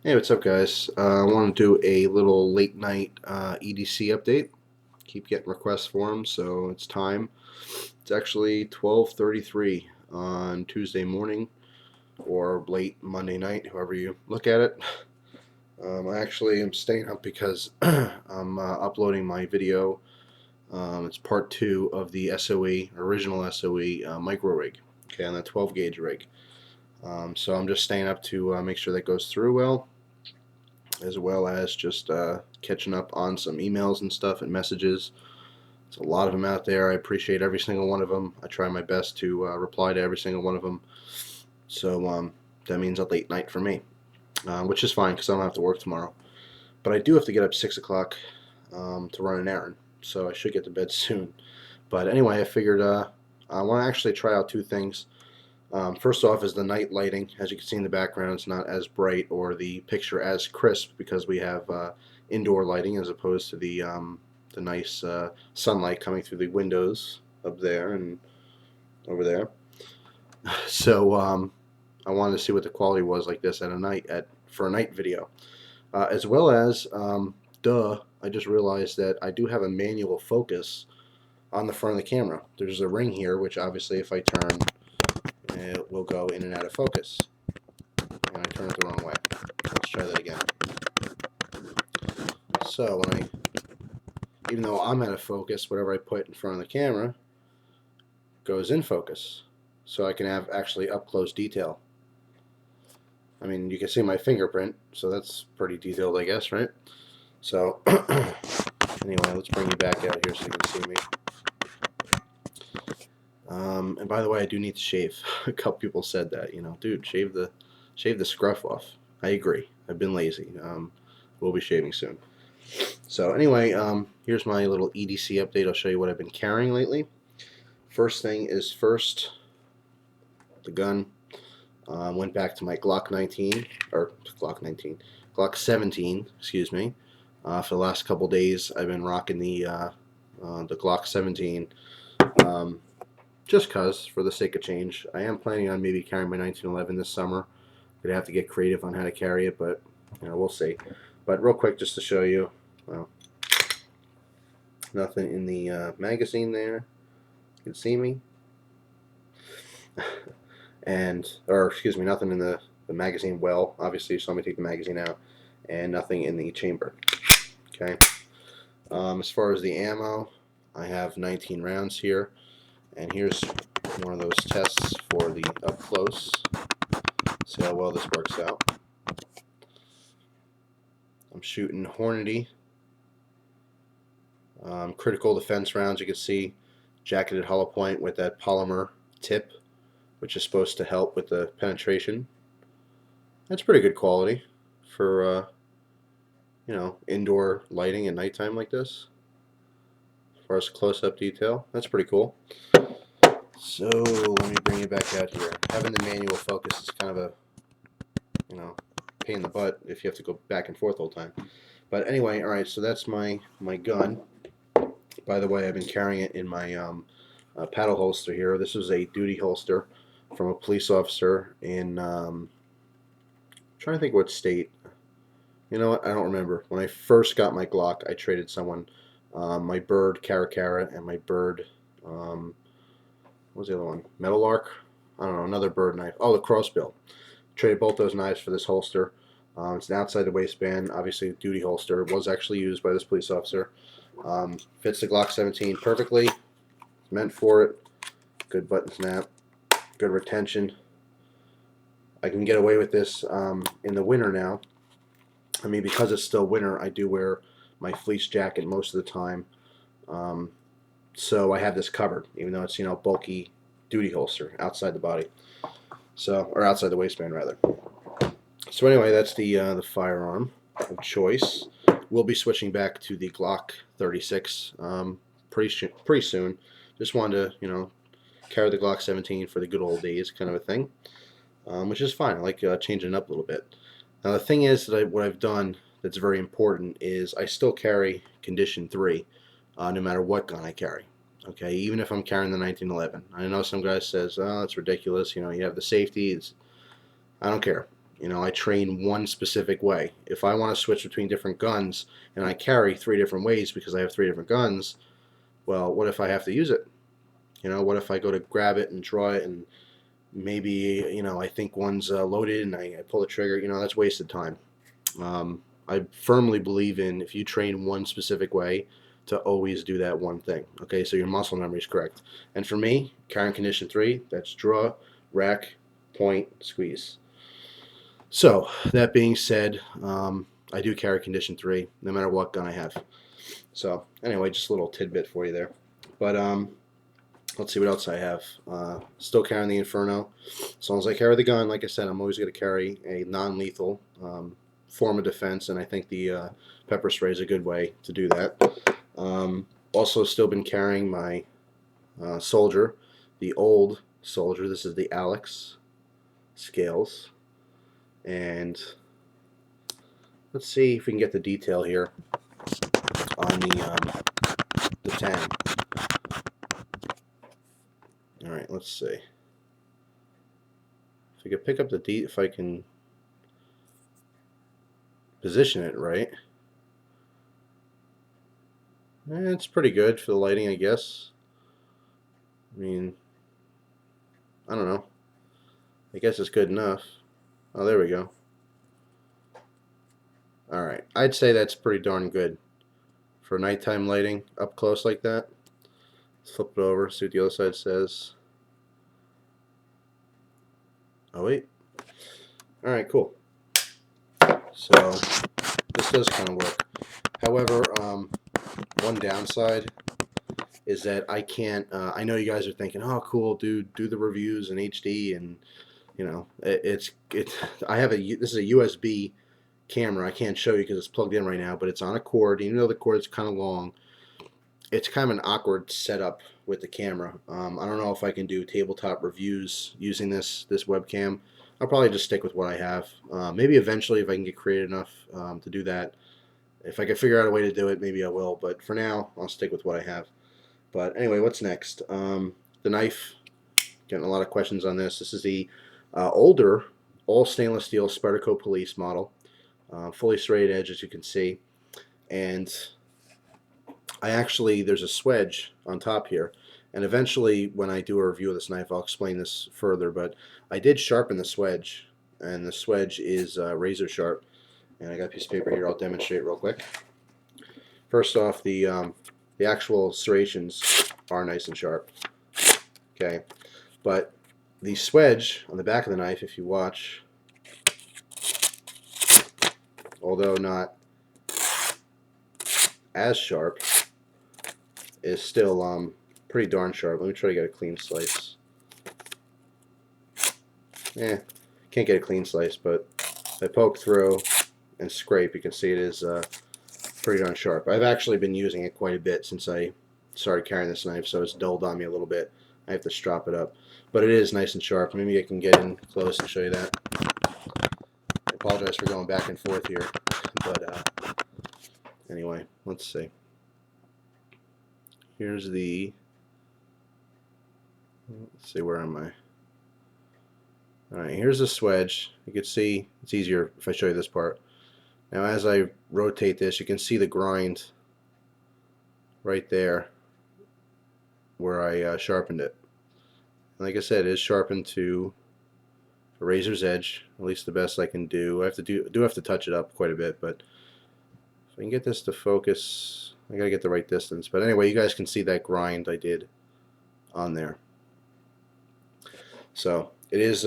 Hey, what's up, guys? I want to do a little late night EDC update. Keep getting requests for them, so it's time. It's actually 12:33 on Tuesday morning or late Monday night, however you look at it. I actually am staying up because I'm uploading my video. It's part two of the SOE, original SOE micro rig, okay, on the 12 gauge rig. So I'm just staying up to make sure that goes through well, as well as just catching up on some emails and stuff and messages. There's a lot of them out there. I appreciate every single one of them. I try my best to reply to every single one of them. So that means a late night for me, which is fine because I don't have to work tomorrow. But I do have to get up 6 o'clock to run an errand, so I should get to bed soon. But anyway, I figured I want to actually try out two things. First off is the night lighting. As you can see in the background, it's not as bright or the picture as crisp because we have indoor lighting as opposed to the nice sunlight coming through the windows up there and over there. So I wanted to see what the quality was like this for a night video, as well as I just realized that I do have a manual focus on the front of the camera. There's a ring here, which obviously if I turn, it will go in and out of focus. And I turn it the wrong way. Let's try that again. So even though I'm out of focus, whatever I put in front of the camera goes in focus. So I can have actually up close detail. I mean, you can see my fingerprint, so that's pretty detailed, I guess, right? So anyway, let's bring you back out here so you can see me. And by the way, I do need to shave. A couple people said that, dude, shave the scruff off. I agree. I've been lazy. We'll be shaving soon. So anyway, here's my little EDC update. I'll show you what I've been carrying lately. First thing is first, the gun. Went back to my Glock 17, excuse me. For the last couple days, I've been rocking the Glock 17. Just cause, for the sake of change. I am planning on maybe carrying my 1911 this summer. Gonna have to get creative on how to carry it, but we'll see. But real quick, just to show you, well, nothing in the magazine there. You can see me, or excuse me, nothing in the magazine well. Obviously, you saw me take the magazine out, and nothing in the chamber. Okay. As far as the ammo, I have 19 rounds here. And here's one of those tests for the up close. See how well this works out. I'm shooting Hornady. Critical defense rounds, you can see jacketed hollow point with that polymer tip, which is supposed to help with the penetration. That's pretty good quality for indoor lighting at nighttime like this. As far as close-up detail, that's pretty cool. So let me bring you back out here. Having the manual focus is kind of a pain in the butt if you have to go back and forth all the time. But anyway, all right. So that's my gun. By the way, I've been carrying it in my paddle holster here. This is a duty holster from a police officer in I'm trying to think what state. You know what? I don't remember. When I first got my Glock, I traded someone my bird Caracara and my bird. What was the other one? Meadowlark? I don't know, another bird knife. Oh, the crossbill. Traded both those knives for this holster. It's an outside the waistband, obviously a duty holster. It was actually used by this police officer. Fits the Glock 17 perfectly. It's meant for it. Good button snap. Good retention. I can get away with this in the winter now. I mean, because it's still winter, I do wear my fleece jacket most of the time. So I have this covered, even though it's bulky duty holster outside the body, or outside the waistband rather. So anyway, that's the firearm of choice. We'll be switching back to the Glock 36 pretty soon. Just wanted to carry the Glock 17 for the good old days, kind of a thing, which is fine. I like changing it up a little bit. Now the thing is that what I've done that's very important is I still carry Condition 3. No matter what gun I carry. Okay, even if I'm carrying the 1911. I know some guy says, "Oh, that's ridiculous. You have the safety." I don't care. You know, I train one specific way. If I want to switch between different guns and I carry 3 different ways because I have 3 different guns, well, what if I have to use it? You know, what if I go to grab it and draw it and maybe, you know, I think one's loaded and I pull the trigger? You know, that's wasted time. I firmly believe in, if you train one specific way, to always do that one thing. Okay, so your muscle memory is correct. And for me, carrying condition 3, that's draw, rack, point, squeeze. So that being said, I do carry condition 3 no matter what gun I have. So anyway, just a little tidbit for you there. But let's see what else I have. Still carrying the Inferno. As long as I carry the gun, like I said, I'm always going to carry a non-lethal form of defense, and I think the pepper spray is a good way to do that. Also, still been carrying my Soldier, the old Soldier. This is the Alex scales, and let's see if we can get the detail here on the 10. All right, let's see if I can pick up the if I can position it right. It's pretty good for the lighting, I guess. I mean, I don't know. I guess it's good enough. Oh, there we go. Alright, I'd say that's pretty darn good for nighttime lighting up close like that. Let's flip it over, see what the other side says. Oh, wait. Alright, cool. So, this does kind of work. However, one downside is that I can't, I know you guys are thinking, oh, cool, dude, do the reviews in HD, and, you know, I have this is a USB camera. I can't show you because it's plugged in right now, but it's on a cord. Even though the cord's kind of long, it's kind of an awkward setup with the camera. I don't know if I can do tabletop reviews using this webcam. I'll probably just stick with what I have. Maybe eventually, if I can get creative enough to do that, if I can figure out a way to do it, maybe I will. But for now, I'll stick with what I have. But anyway, what's next? The knife. Getting a lot of questions on this. This is the older all stainless steel Spectacle Police model. Fully serrated edge, as you can see. And there's a swedge on top here. And eventually, when I do a review of this knife, I'll explain this further. But I did sharpen the swedge. And the swedge is razor sharp. And I got a piece of paper here. I'll demonstrate real quick. First off, the actual serrations are nice and sharp. Okay. But the swedge on the back of the knife, if you watch, although not as sharp, is still pretty darn sharp. Let me try to get a clean slice. Can't get a clean slice, but if I poke through and scrape, you can see it is pretty darn sharp. I've actually been using it quite a bit since I started carrying this knife, so it's dulled on me a little bit. I have to strop it up. But it is nice and sharp. Maybe I can get in close and show you that. I apologize for going back and forth here. But anyway, let's see. Here's the... Let's see, where am I? Alright, here's the swedge. You can see, it's easier if I show you this part. Now as I rotate this, you can see the grind right there where I sharpened it. Like I said, it is sharpened to a razor's edge, at least the best I can do. I do have to touch it up quite a bit, but if I can get this to focus, I gotta get the right distance. But anyway, you guys can see that grind I did on there. So it is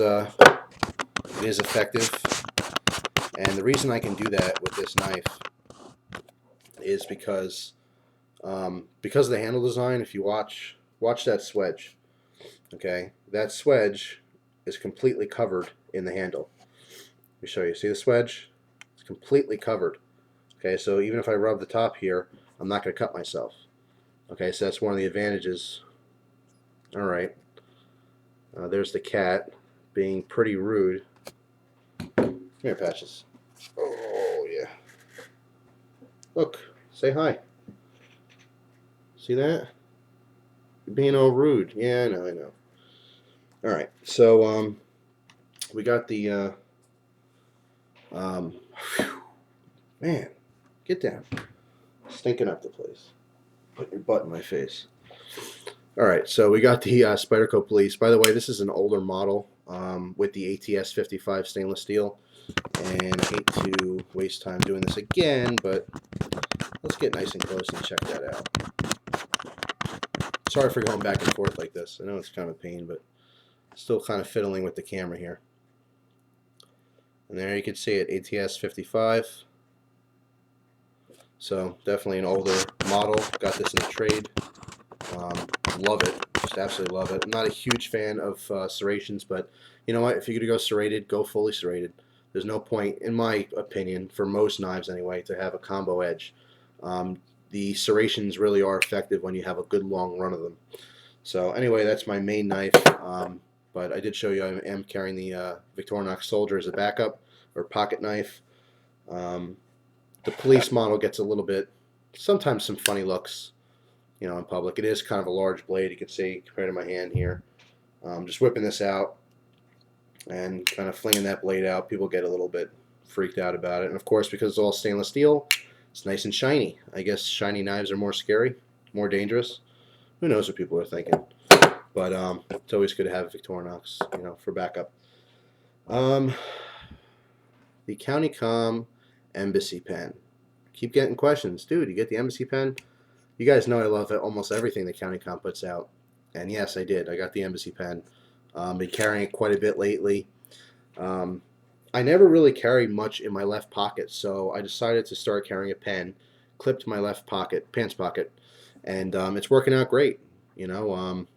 effective, and the reason I can do that with this knife is because of the handle design. If you watch that swedge. Okay, that swedge is completely covered in the handle. Let me show you. See the swedge? It's completely covered. Okay, so even if I rub the top here, I'm not going to cut myself. Okay, so that's one of the advantages. Alright, there's the cat being pretty rude. Come here, Patches. Oh, yeah. Look, say hi. See that? You're being all rude. Yeah, I know. Alright, so we got the Whew, man, get down. Stinking up the place. Put your butt in my face. All right, so we got the Spyderco Police. By the way, this is an older model with the ATS 55 stainless steel. And I hate to waste time doing this again, but let's get nice and close and check that out. Sorry for going back and forth like this. I know it's kind of a pain, but still kind of fiddling with the camera here. And there you can see it, ATS 55. So definitely an older model. Got this in a trade. Love it. Just absolutely love it. I'm not a huge fan of serrations, but you know what? If you're going to go serrated, go fully serrated. There's no point, in my opinion, for most knives anyway, to have a combo edge. The serrations really are effective when you have a good long run of them. So anyway, that's my main knife. But I did show you I am carrying the Victorinox Soldier as a backup or pocket knife. The police model gets a little bit, sometimes some funny looks, you know, in public. It is kind of a large blade, you can see, compared to my hand here. Just whipping this out and kind of flinging that blade out. People get a little bit freaked out about it. And of course, because it's all stainless steel, it's nice and shiny. I guess shiny knives are more scary, more dangerous. Who knows what people are thinking. But it's always good to have Victorinox, you know, for backup. The County Com Embassy pen. Keep getting questions. Dude, you get the Embassy pen? You guys know I love almost everything the County Com puts out. And yes, I did. I got the Embassy pen. Been carrying it quite a bit lately. I never really carry much in my left pocket, so I decided to start carrying a pen clipped to my left pocket, pants pocket, and it's working out great. You know,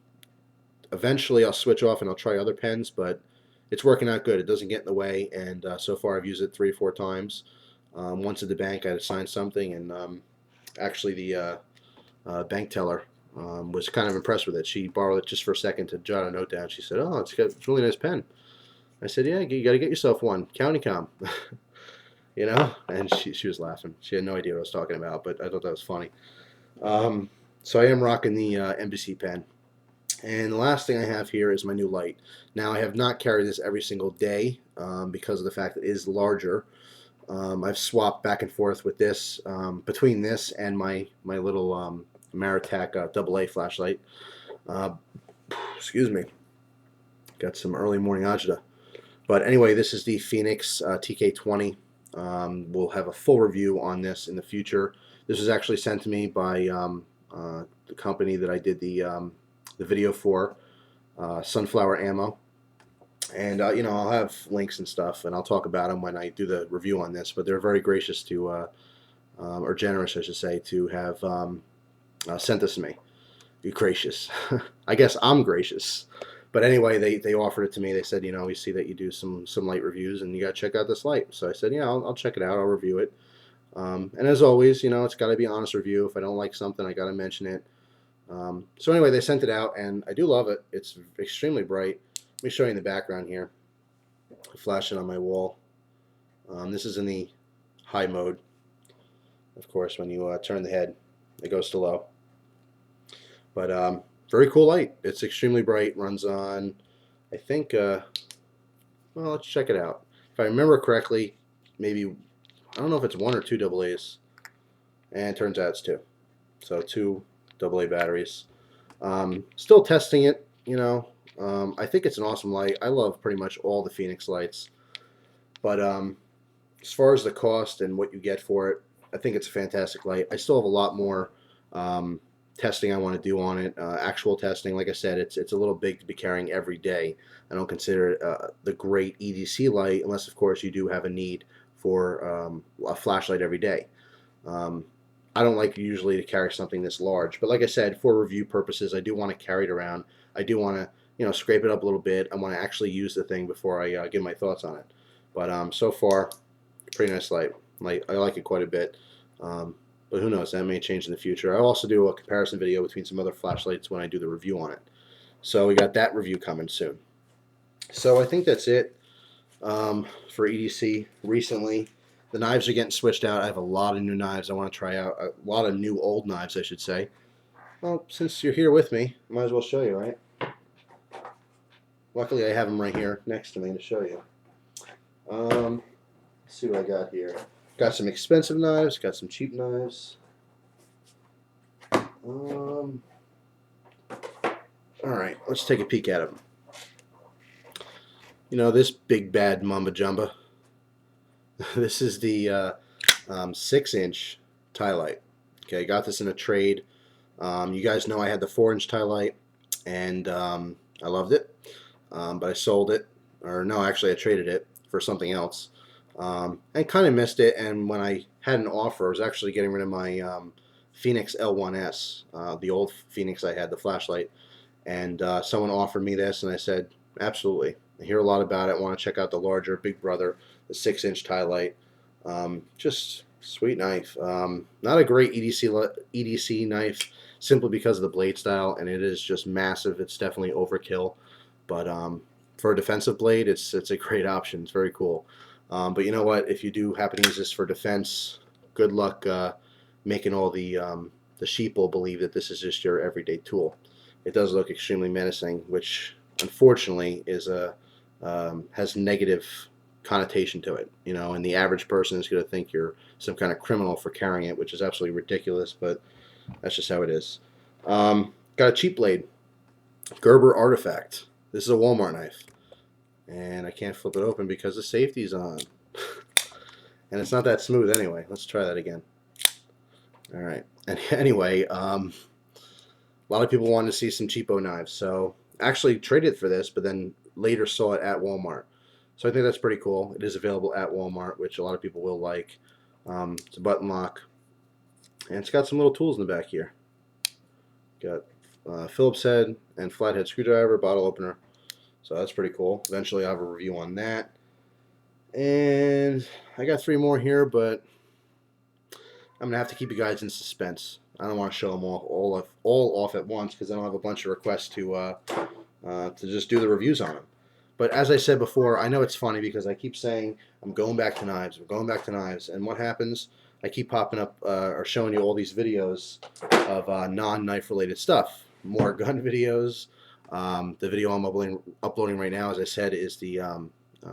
eventually I'll switch off and I'll try other pens, but it's working out good. It doesn't get in the way, and so far I've used it 3 or 4 times. Once at the bank, I had to sign something, and actually the bank teller was kind of impressed with it. She borrowed it just for a second to jot a note down. She said, "Oh, it's a really nice pen." I said, "Yeah, you got to get yourself one, County Com." You know, and she was laughing. She had no idea what I was talking about, but I thought that was funny. So I am rocking the Embassy pen. And the last thing I have here is my new light. Now, I have not carried this every single day because of the fact that it is larger. I've swapped back and forth with this, between this and my little Maritac AA flashlight. Excuse me. Got some early morning agita. But anyway, this is the Phoenix TK20. We'll have a full review on this in the future. This was actually sent to me by the company that I did the video for, Sunflower Ammo. And you know, I'll have links and stuff, and I'll talk about them when I do the review on this. But they're very gracious to, or generous, I should say, to have sent this to me. Be gracious. I guess I'm gracious. But anyway, they offered it to me. They said, you know, we see that you do some light reviews, and you got to check out this light. So I said, yeah, I'll check it out. I'll review it. And as always, you know, it's got to be an honest review. If I don't like something, I got to mention it. So anyway, they sent it out, and I do love it. It's extremely bright. Let me show you in the background here. I flash it on my wall. This is in the high mode. Of course, when you turn the head, it goes to low. But very cool light. It's extremely bright. Runs on, I think, well, let's check it out. If I remember correctly, maybe, I don't know if it's 1 or 2 AA's. And it turns out it's 2. So 2 AA batteries. Still testing it, you know. I think it's an awesome light. I love pretty much all the Phoenix lights. But as far as the cost and what you get for it, I think it's a fantastic light. I still have a lot more testing I want to do on it. Actual testing, like I said, it's a little big to be carrying every day. I don't consider it the great EDC light, unless of course you do have a need for a flashlight every day. I don't like usually to carry something this large, but like I said, for review purposes, I do want to carry it around. I do want to, you know, scrape it up a little bit. I want to actually use the thing before I give my thoughts on it. But so far, pretty nice light. I like it quite a bit. But who knows, that may change in the future. I'll also do a comparison video between some other flashlights when I do the review on it. So we got that review coming soon. So I think that's it for EDC recently. The knives are getting switched out. I have a lot of new knives I want to try out. A lot of new old knives, I should say. Well, since you're here with me, I might as well show you, right? Luckily, I have them right here next to me to show you. see what I got here. Got some expensive knives, got some cheap knives. Alright, let's take a peek at them. You know, this big bad mamba jumba. This is the 6-inch tie light. Okay, I got this in a trade. You guys know I had the 4-inch tie light, and I loved it, but I sold it, or no, actually I traded it for something else, and kind of missed it. And when I had an offer, I was actually getting rid of my Phoenix L1S, the old Phoenix I had, the flashlight, and someone offered me this, and I said, absolutely. I hear a lot about it. I want to check out the larger Big Brother, the 6-inch tie light. Just sweet knife. Not a great EDC knife, simply because of the blade style, and it is just massive. It's definitely overkill, but for a defensive blade, it's a great option. It's very cool. But you know what? If you do happen to use this for defense, good luck making all the sheeple believe that this is just your everyday tool. It does look extremely menacing, which unfortunately is has negative connotation to it, you know, and the average person is going to think you're some kind of criminal for carrying it, which is absolutely ridiculous, but that's just how it is. Got a cheap blade, Gerber Artifact. This is a Walmart knife, and I can't flip it open because the safety's on. And it's not that smooth anyway. Let's try that again. All right. And anyway, a lot of people wanted to see some cheapo knives, so actually traded for this, but then later saw it at Walmart. So I think that's pretty cool. It is available at Walmart, which a lot of people will like. It's a button lock, and it's got some little tools in the back here. Got Phillips head and flathead screwdriver, bottle opener. So that's pretty cool. Eventually I'll have a review on that. And I got 3 more here, but I'm going to have to keep you guys in suspense. I don't want to show them all off at once, because then I'll have a bunch of requests to just do the reviews on them. But as I said before, I know it's funny because I keep saying I'm going back to knives, I'm going back to knives, and what happens? I keep popping up or showing you all these videos of non-knife related stuff. More gun videos. The video I'm uploading right now, as I said, is the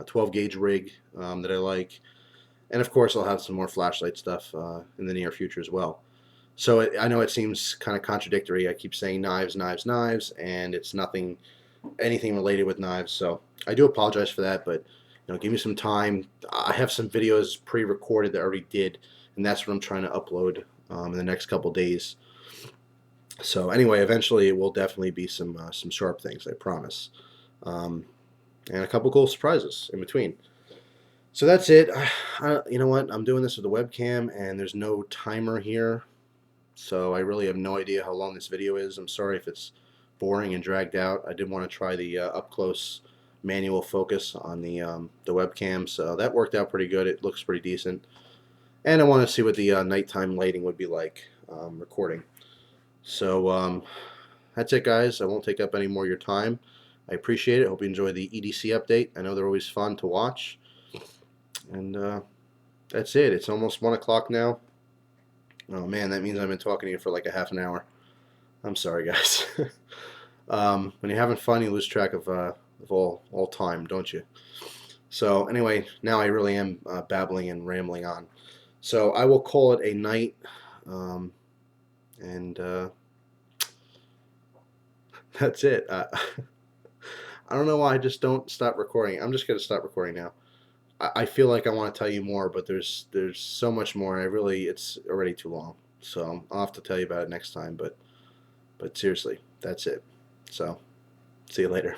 12 gauge rig that I like. And of course I'll have some more flashlight stuff in the near future as well. So I know it seems kind of contradictory. I keep saying knives, knives, knives, and it's anything related with knives. So I do apologize for that, but you know, give me some time. I have some videos pre-recorded that I already did, and that's what I'm trying to upload in the next couple days. So anyway, eventually it will definitely be some sharp things, I promise, and a couple cool surprises in between. So that's it. You know what? I'm doing this with a webcam, and there's no timer here, so I really have no idea how long this video is. I'm sorry if it's boring and dragged out. I did want to try the up-close manual focus on the webcam, so that worked out pretty good. It looks pretty decent. And I want to see what the nighttime lighting would be like recording. So that's it, guys. I won't take up any more of your time. I appreciate it. Hope you enjoy the EDC update. I know they're always fun to watch. And that's it. It's almost 1 o'clock now. Oh man, that means I've been talking to you for like a half an hour. I'm sorry, guys. When you're having fun, you lose track of all time, don't you? So anyway, now I really am babbling and rambling on. So I will call it a night, and that's it. I don't know why I just don't stop recording. I'm just going to stop recording now. I feel like I want to tell you more, but there's so much more. It's already too long. So I'll have to tell you about it next time. But seriously, that's it. So see you later.